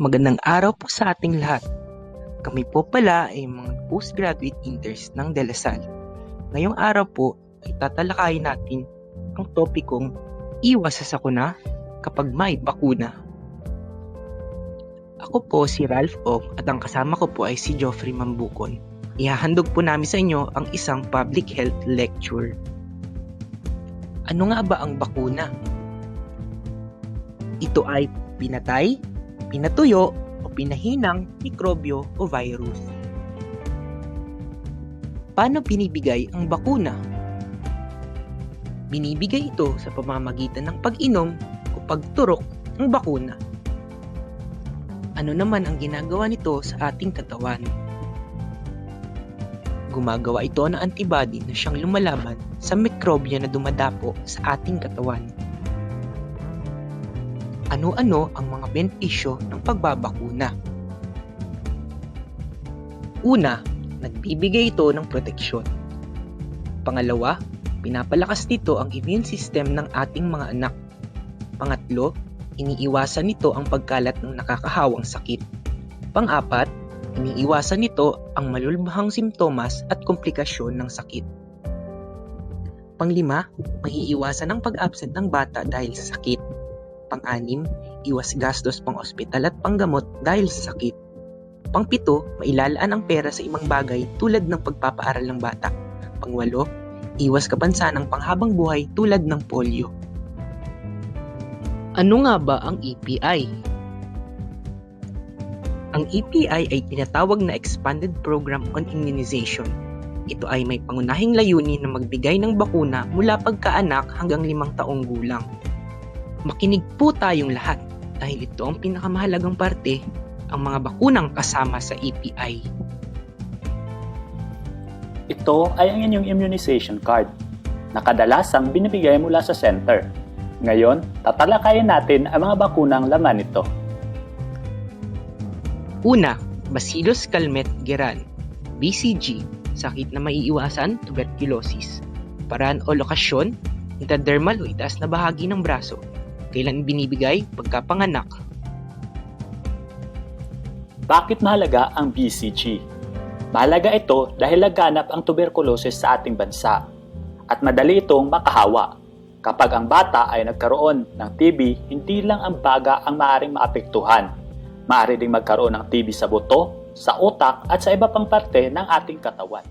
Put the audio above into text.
Magandang araw po sa ating lahat. Kami po pala ay mga postgraduate interns ng De La Salle. Ngayong araw po ay tatalakayin natin ang topikong iwas sa sakuna kapag may bakuna. Ako po si Ralph Ong at ang kasama ko po ay si Geoffrey Mambukon. Ihahandog po namin sa inyo ang isang public health lecture. Ano nga ba ang bakuna? Ito ay pinatay, pinatuyo o pinahinang mikrobyo o virus. Paano binibigay ang bakuna? Binibigay ito sa pamamagitan ng pag-inom o pagturok ng bakuna. Ano naman ang ginagawa nito sa ating katawan? Gumagawa ito ng antibody na siyang lumalaban sa mikrobyo na dumadapo sa ating katawan. Ano-ano ang mga benepisyo ng pagbabakuna? Una, nagbibigay ito ng proteksyon. Pangalawa, pinapalakas nito ang immune system ng ating mga anak. Pangatlo, iniiwasan nito ang pagkalat ng nakakahawang sakit. Pang-apat, iniiwasan nito ang malulubhang simptomas at komplikasyon ng sakit. Pang-lima, maiiwasan ang pag-absent ng bata dahil sa sakit. Pang-anim, iwas gastos pang ospital at panggamot dahil sa sakit. Pang-pito, mailalaan ang pera sa ibang bagay tulad ng pagpapaaral ng bata. Pang-walo, iwas kapansanang panghabang buhay tulad ng polio. Ano nga ba ang EPI? Ang EPI ay tinatawag na Expanded Program on Immunization. Ito ay may pangunahing layunin na magbigay ng bakuna mula pagkaanak hanggang 5 taong gulang. Makinig po tayong lahat dahil ito ang pinakamahalagang parte, ang mga bakunang kasama sa EPI. Ito ay ang inyong immunization card na kadalasang binibigay mula sa center. Ngayon, tatalakayin natin ang mga bakunang laman nito. Una, Bacillus Calmette-Guerin, BCG, sakit na maiiwasan, tuberculosis. Paraan o lokasyon, intradermal o itaas na bahagi ng braso. Kailan binibigay? Pagkapanganak. Bakit mahalaga ang BCG? Mahalaga ito dahil laganap ang tuberculosis sa ating bansa at madali itong makahawa. Kapag ang bata ay nagkaroon ng TB, hindi lang ang baga ang maaaring maapektuhan. Maaari ding magkaroon ng TB sa buto, sa utak at sa iba pang parte ng ating katawan.